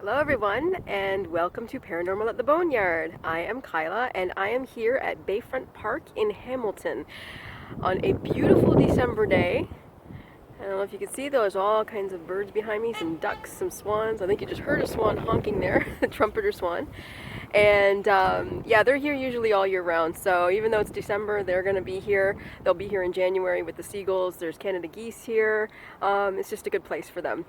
Hello everyone, and welcome to Paranormal at the Boneyard. I am Kyla, and I am here at Bayfront Park in Hamilton on a beautiful December day. I don't know if you can see, there's all kinds of birds behind me, some ducks, some swans. I think you just heard a swan honking there, a trumpeter swan. And yeah, they're here usually all year round, so even though it's December, they're going to be here. They'll be here in January with the seagulls. There's Canada geese here. It's just a good place for them.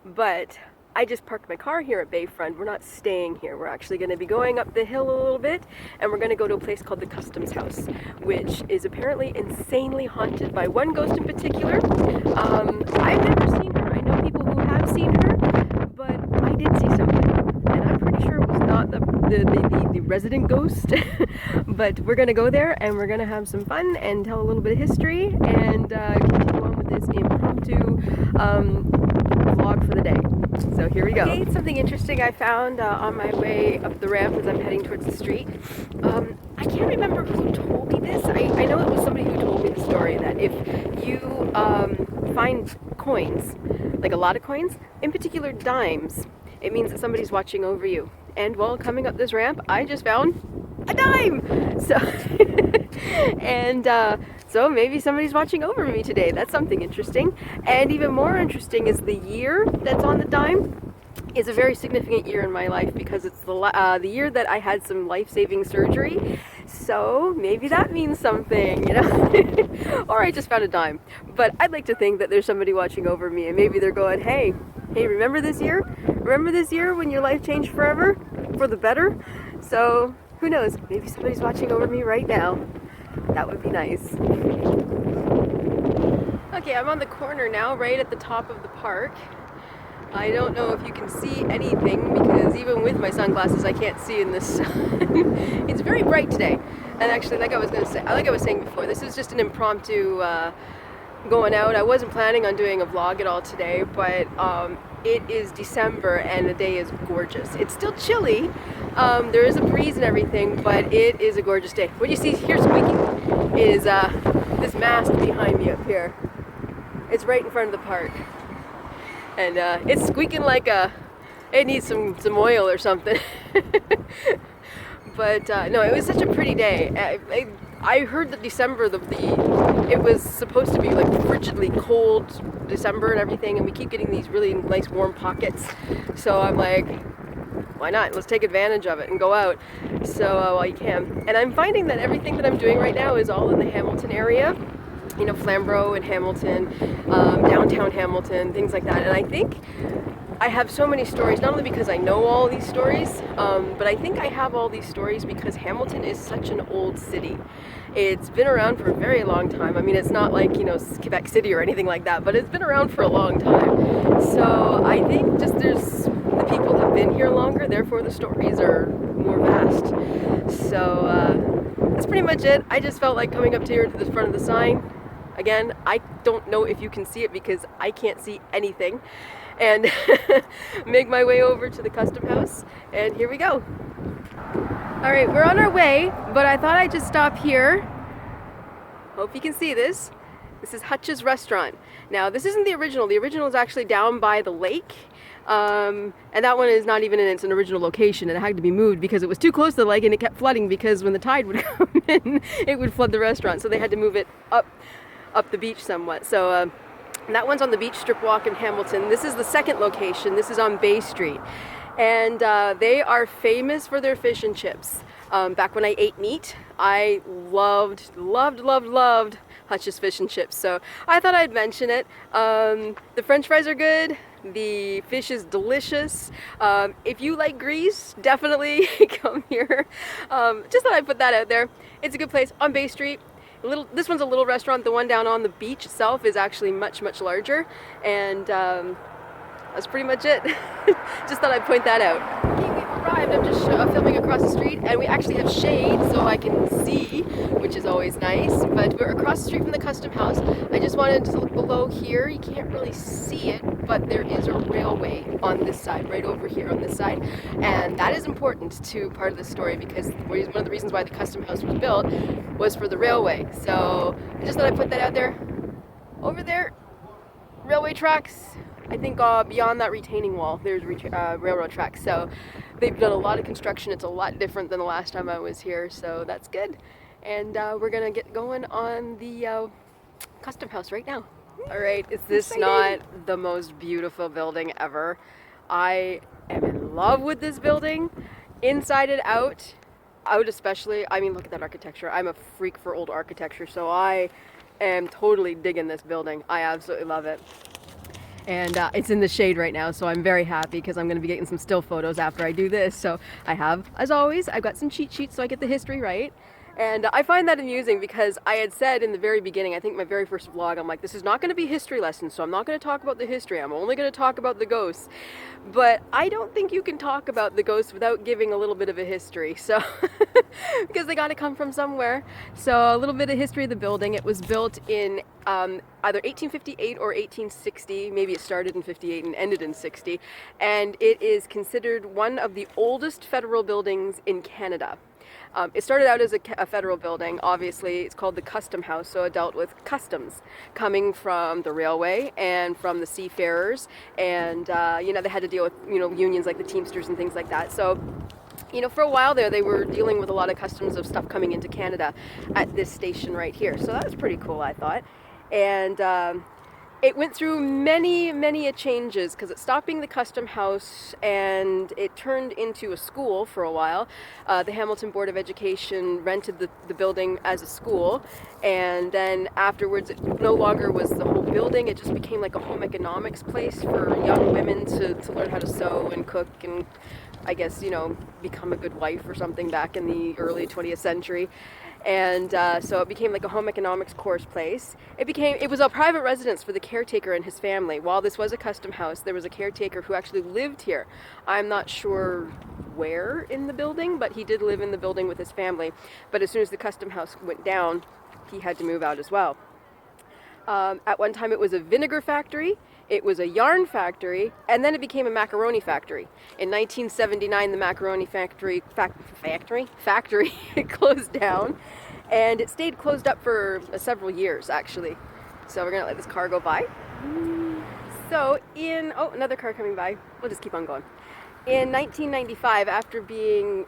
But I just parked my car here at Bayfront. We're not staying here. We're actually going to be going up the hill a little bit, and we're going to go to a place called the Customs House, which is apparently insanely haunted by one ghost in particular. I've never seen her. I know people who have seen her, but I did see something, and I'm pretty sure it was not the resident ghost. But we're going to go there, and we're going to have some fun and tell a little bit of history and continue on with this impromptu vlog for the day. So here we go. Okay, something interesting I found on my way up the ramp as I'm heading towards the street. I can't remember who told me this. I know it was somebody who told me the story that if you find coins, like a lot of coins, in particular dimes, it means that somebody's watching over you. And while coming up this ramp, I just found a dime! So, and so maybe somebody's watching over me today. That's something interesting. And even more interesting is the year that's on the dime is a very significant year in my life because it's the year that I had some life-saving surgery. So maybe that means something, you know? Or I just found a dime. But I'd like to think that there's somebody watching over me and maybe they're going, hey, remember this year? Remember this year when your life changed forever? For the better? So who knows? Maybe somebody's watching over me right now. That would be nice. Okay, I'm on the corner now, right at the top of the park. I don't know if you can see anything because even with my sunglasses I can't see in the sun. It's very bright today. And actually, like I was saying before, this is just an impromptu going out. I wasn't planning on doing a vlog at all today, but it is December and the day is gorgeous. It's still chilly. There is a breeze and everything, but it is a gorgeous day. What you see here squeaking is this mast behind me up here. It's right in front of the park. And it's squeaking like it needs some oil or something. But no, it was such a pretty day. I heard that December, it was supposed to be like frigidly cold December and everything, and we keep getting these really nice warm pockets. So I'm like, why not? Let's take advantage of it and go out. So while you can. And I'm finding that everything that I'm doing right now is all in the Hamilton area. You know, Flamborough and Hamilton, downtown Hamilton, things like that. And I think I have so many stories, not only because I know all these stories, but I think I have all these stories because Hamilton is such an old city. It's been around for a very long time. I mean, it's not like, you know, Quebec City or anything like that, but it's been around for a long time. So I think just the people have been here longer, therefore the stories are more vast. So that's pretty much it. I just felt like coming up here to the front of the sign. Again, I don't know if you can see it because I can't see anything. And make my way over to the custom house, and here we go. All right, we're on our way, but I thought I'd just stop here. Hope you can see this. This is Hutch's Restaurant. Now, this isn't the original. The original is actually down by the lake. And that one is not even in its original location, and it had to be moved because it was too close to the lake and it kept flooding because when the tide would come in, it would flood the restaurant. So they had to move it up the beach somewhat. So that one's on the beach strip walk in Hamilton. This is the second location. This is on Bay Street. And they are famous for their fish and chips. Back when I ate meat, I loved Hutch's fish and chips. So I thought I'd mention it. The French fries are good. The fish is delicious. If you like grease, definitely come here. Just thought I'd put that out there. It's a good place on Bay Street. This one's a little restaurant. The one down on the beach itself is actually much larger, and that's pretty much it. Just thought I'd point that out. Okay, we've arrived. I'm just filming across the street, and we actually have shade so I can see, which is always nice. But we're across the street from the custom house. I just wanted to look below here. You can't really see it, but there is a railway on this side, right over here on this side, and that is important to part of the story because one of the reasons why the custom house was built was for the railway. So I just thought I'd put that out there. Over there, railway tracks. I think beyond that retaining wall, there's railroad tracks. So they've done a lot of construction. It's a lot different than the last time I was here, so that's good. And we're gonna get going on the custom house right now. All right, is this not the most beautiful building ever? I am in love with this building, inside and out. Out especially. I mean, look at that architecture. I'm a freak for old architecture, so I am totally digging this building. I absolutely love it. And it's in the shade right now, so I'm very happy because I'm going to be getting some still photos after I do this. So I have, as always, I've got some cheat sheets so I get the history right. And I find that amusing because I had said in the very beginning, I think my very first vlog, I'm like, this is not going to be history lessons, so I'm not going to talk about the history. I'm only going to talk about the ghosts. But I don't think you can talk about the ghosts without giving a little bit of a history. So, because they got to come from somewhere. So a little bit of history of the building. It was built in either 1858 or 1860. Maybe it started in 58 and ended in 60. And it is considered one of the oldest federal buildings in Canada. It started out as a federal building. Obviously, it's called the Custom House, so it dealt with customs coming from the railway and from the seafarers, and they had to deal with unions like the Teamsters and things like that. So, for a while there, they were dealing with a lot of customs of stuff coming into Canada at this station right here. So that was pretty cool, I thought, and it went through many changes because it stopped being the custom house and it turned into a school for a while. The Hamilton Board of Education rented the building as a school, and then afterwards it no longer was the whole building. It just became like a home economics place for young women to learn how to sew and cook and I guess, become a good wife or something back in the early 20th century. And so it became like a home economics course place. It was a private residence for the caretaker and his family. While this was a custom house, there was a caretaker who actually lived here. I'm not sure where in the building, but he did live in the building with his family. But as soon as the custom house went down, he had to move out as well. At one time it was a vinegar factory, it was a yarn factory, and then it became a macaroni factory. In 1979, the macaroni factory it closed down, and it stayed closed up for several years actually. So we're gonna let this car go by. So another car coming by. We'll just keep on going. In 1995, after being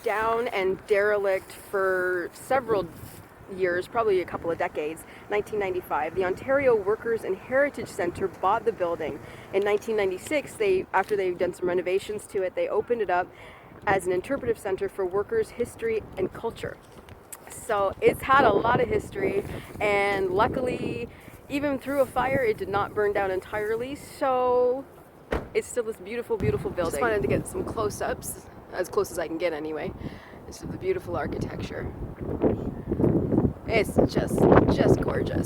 down and derelict for several years, probably a couple of decades, 1995, the Ontario Workers and Heritage Centre bought the building. In 1996, after they've done some renovations to it, they opened it up as an interpretive centre for workers' history and culture. So it's had a lot of history, and luckily, even through a fire, it did not burn down entirely, so it's still this beautiful, beautiful building. Just wanted to get some close-ups, as close as I can get anyway. This is the beautiful architecture. It's just gorgeous.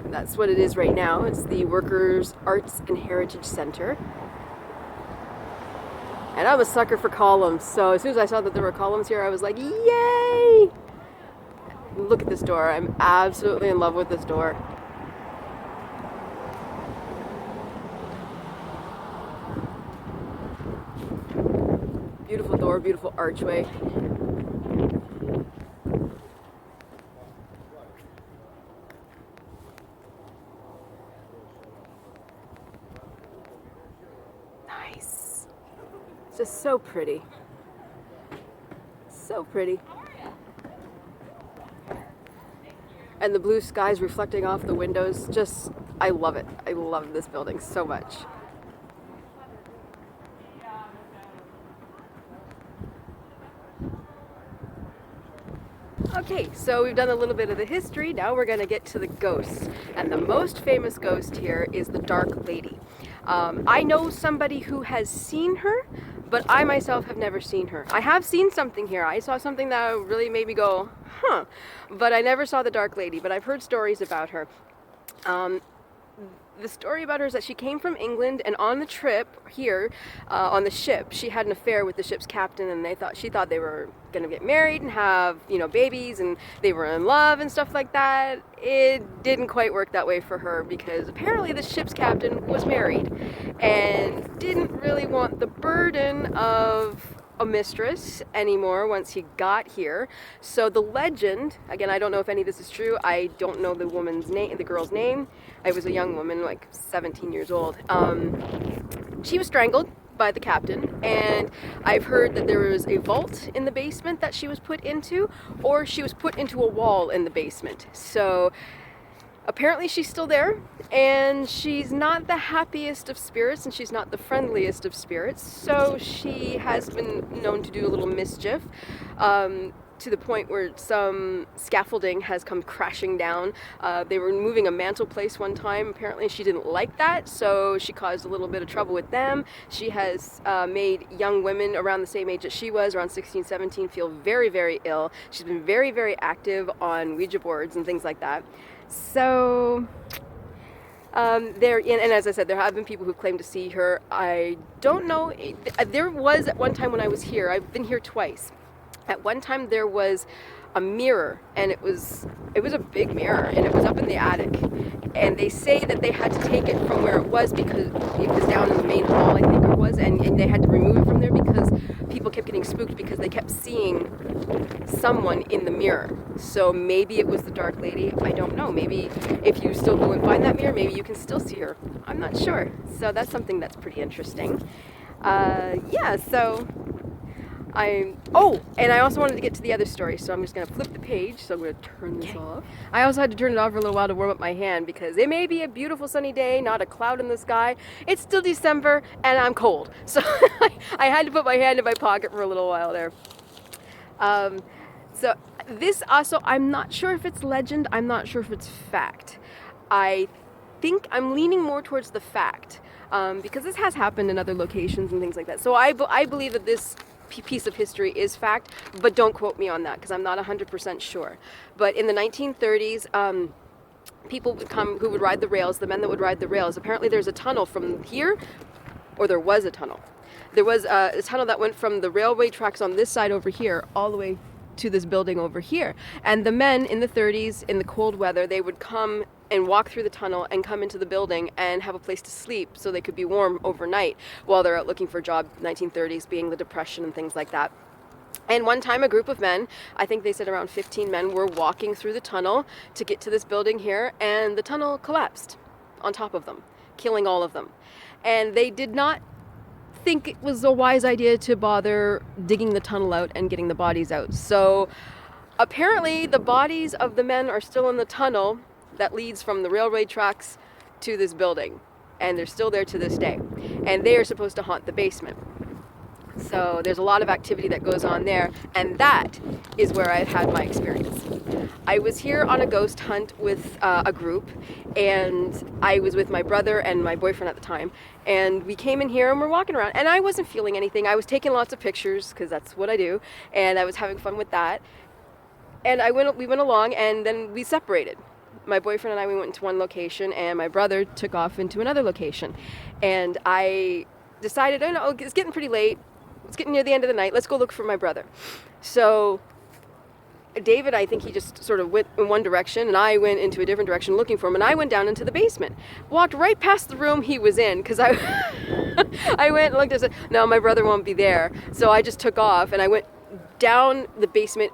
That's what it is right now. It's the Workers' Arts and Heritage Center. And I'm a sucker for columns, so as soon as I saw that there were columns here, I was like, yay! Look at this door. I'm absolutely in love with this door. Beautiful door, beautiful archway. Nice. It's just so pretty. So pretty. And the blue skies reflecting off the windows, I love it. I love this building so much. Okay, so we've done a little bit of the history. Now we're going to get to the ghosts. And the most famous ghost here is the Dark Lady. I know somebody who has seen her, but I myself have never seen her. I have seen something here. I saw something that really made me go, huh. But I never saw the Dark Lady, but I've heard stories about her. The story about her is that she came from England, and on the trip here, on the ship, she had an affair with the ship's captain, and she thought they were going to get married and have, babies, and they were in love and stuff like that. It didn't quite work that way for her because apparently the ship's captain was married and didn't really want want the burden of a mistress anymore once he got here. So the legend, again, I don't know if any of this is true. I don't know the woman's name, the girl's name. I was a young woman, like 17 years old. She was strangled by the captain, and I've heard that there was a vault in the basement that she was put into, or she was put into a wall in the basement. So apparently she's still there, and she's not the happiest of spirits, and she's not the friendliest of spirits. So she has been known to do a little mischief, to the point where some scaffolding has come crashing down. They were moving a mantelpiece one time. Apparently she didn't like that, so she caused a little bit of trouble with them. She has made young women around the same age that she was, around 16, 17, feel very, very ill. She's been very, very active on Ouija boards and things like that. So and as I said, there have been people who claim to see her. I don't know. There was at one time when I was here, I've been here twice. At one time there was a mirror, and it was a big mirror, and it was up in the attic. And they say that they had to take it from where it was because it was down in the main hall, I think it was, and they had to remove it from there because people kept getting spooked because they kept seeing someone in the mirror. So maybe it was the dark lady. I don't know. Maybe if you still go and find that mirror, maybe you can still see her. I'm not sure. So that's something that's pretty interesting. And I also wanted to get to the other story, so I'm just going to flip the page, so I'm going to turn this off. I also had to turn it off for a little while to warm up my hand, because it may be a beautiful sunny day, not a cloud in the sky. It's still December, and I'm cold. So I had to put my hand in my pocket for a little while there. So this also, I'm not sure if it's legend, I'm not sure if it's fact. I think I'm leaning more towards the fact, because this has happened in other locations and things like that. So I believe that this piece of history is fact, but don't quote me on that because I'm not 100% sure. But in the 1930s, people would come who would ride the rails, the men that would ride the rails. Apparently there's a tunnel from here, or there was a tunnel. There was a tunnel that went from the railway tracks on this side over here all the way to this building over here. And the men in the 30s, in the cold weather, they would come and walk through the tunnel and come into the building and have a place to sleep so they could be warm overnight while they're out looking for a job. 1930s being the Depression and things like that. And one time a group of men, I think they said around 15 men, were walking through the tunnel to get to this building here, and the tunnel collapsed on top of them, killing all of them. And they did not think it was a wise idea to bother digging the tunnel out and getting the bodies out. So apparently the bodies of the men are still in the tunnel that leads from the railway tracks to this building, and they're still there to this day, and they are supposed to haunt the basement. So there's a lot of activity that goes on there, and that is where I've had my experience. I was here on a ghost hunt with a group, and I was with my brother and my boyfriend at the time, and we came in here and we're walking around, and I wasn't feeling anything. I was taking lots of pictures because that's what I do, and I was having fun with that. And we went along, and then we separated. My boyfriend and I, we went into one location, and my brother took off into another location. And I decided, oh no, it's getting pretty late. It's getting near the end of the night. Let's go look for my brother. So David, I think he just sort of went in one direction, and I went into a different direction looking for him. And I went down into the basement, walked right past the room he was in, because I went and looked and said, no, my brother won't be there. So I just took off, and I went down the basement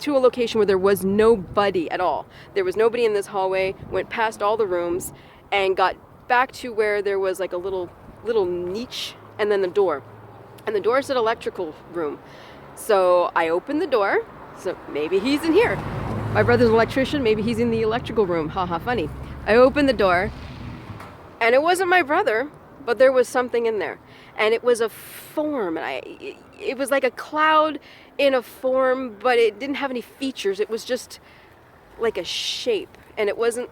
to a location where there was nobody at all. There was nobody in this hallway, went past all the rooms, and got back to where there was like a little niche, and then the door. And the door said electrical room. So I opened the door, so maybe he's in here. My brother's an electrician, maybe he's in the electrical room, haha, funny. I opened the door, and it wasn't my brother, but there was something in there. And it was a form, and it was like a cloud in a form, but it didn't have any features. It was just like a shape, and it wasn't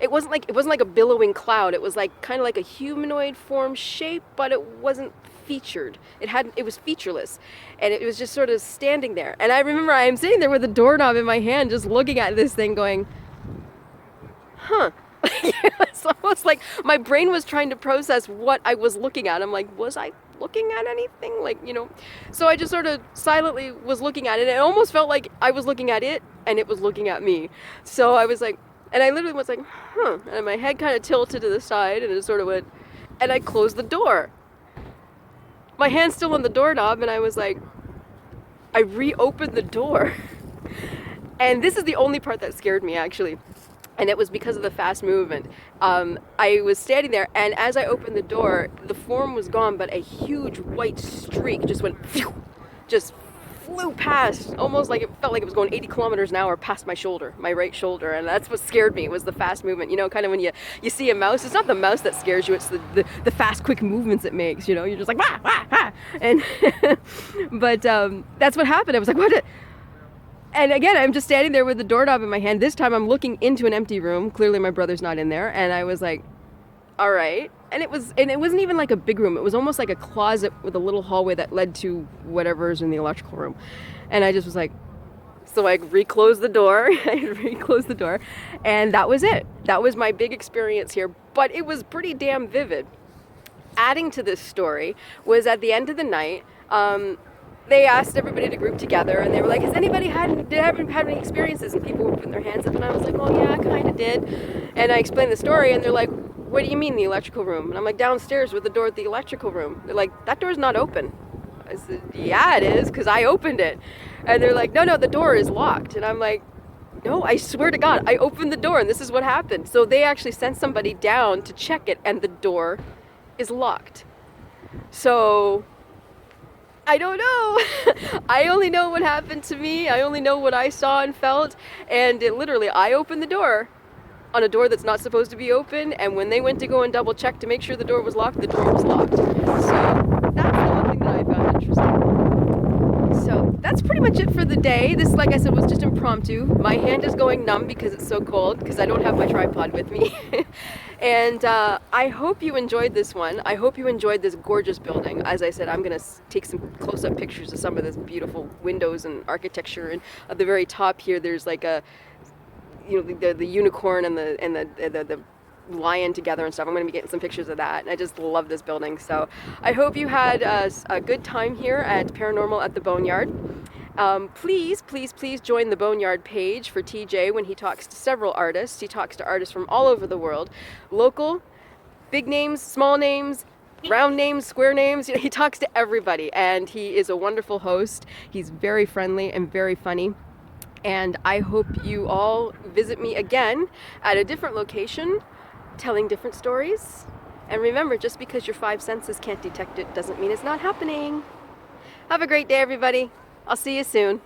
like a billowing cloud. It was like kind of like a humanoid form shape, but it wasn't featured. It was featureless, and it was just sort of standing there. And I remember I'm sitting there with a doorknob in my hand, just looking at this thing, going, huh. It's almost like my brain was trying to process what I was looking at. I'm like, was I looking at anything? So I just sort of silently was looking at it. It almost felt like I was looking at it and it was looking at me. So I was like, and I literally was like, huh. And my head kind of tilted to the side, and it sort of went, and I closed the door. my hand's still on the doorknob, and I was like, I reopened the door. And this is the only part that scared me, actually. And it was because of the fast movement. I was standing there, and as I opened the door, the form was gone, but a huge white streak just went, phew, just flew past, almost like it felt like it was going 80 kilometers an hour past my shoulder, my right shoulder. And that's what scared me, was the fast movement. You know, kind of when you see a mouse, it's not the mouse that scares you, it's the fast, quick movements it makes, you know? You're just like, wah, wah, wah. And, but that's what happened. I was like, what? And again, I'm just standing there with the doorknob in my hand. This time I'm looking into an empty room. Clearly my brother's not in there. And I was like, all right. And it wasn't even like a big room. It was almost like a closet with a little hallway that led to whatever's in the electrical room. And I just was like, so I reclosed the door. And that was it. That was my big experience here. But it was pretty damn vivid. Adding to this story was at the end of the night, they asked everybody to group together, and they were like, has anybody had any experiences? And people were putting their hands up, and I was like, well, yeah, I kind of did. And I explained the story, and they're like, what do you mean the electrical room? And I'm like, downstairs with the door at the electrical room. They're like, that door's not open. I said, yeah, it is, because I opened it. And they're like, no, the door is locked. And I'm like, no, I swear to God, I opened the door, and this is what happened. So they actually sent somebody down to check it, and the door is locked. So I don't know. I only know what happened to me. I only know what I saw and felt. And it literally, I opened the door on a door that's not supposed to be open. And when they went to go and double check to make sure the door was locked, the door was locked. So that's the one thing that I found interesting. So that's pretty much it for the day. This, like I said, was just impromptu. My hand is going numb because it's so cold, because I don't have my tripod with me. And I hope you enjoyed this one. I hope you enjoyed this gorgeous building. As I said, I'm going to take some close-up pictures of some of this beautiful windows and architecture. And at the very top here, there's like a, you know, the unicorn and the lion together and stuff. I'm going to be getting some pictures of that. And I just love this building. So I hope you had a good time here at Paranormal at the Boneyard. Please join the Boneyard page for TJ when he talks to several artists. He talks to artists from all over the world. Local, big names, small names, round names, square names. You know, he talks to everybody, and he is a wonderful host. He's very friendly and very funny. And I hope you all visit me again at a different location, telling different stories. And remember, just because your five senses can't detect it doesn't mean it's not happening. Have a great day, everybody. I'll see you soon.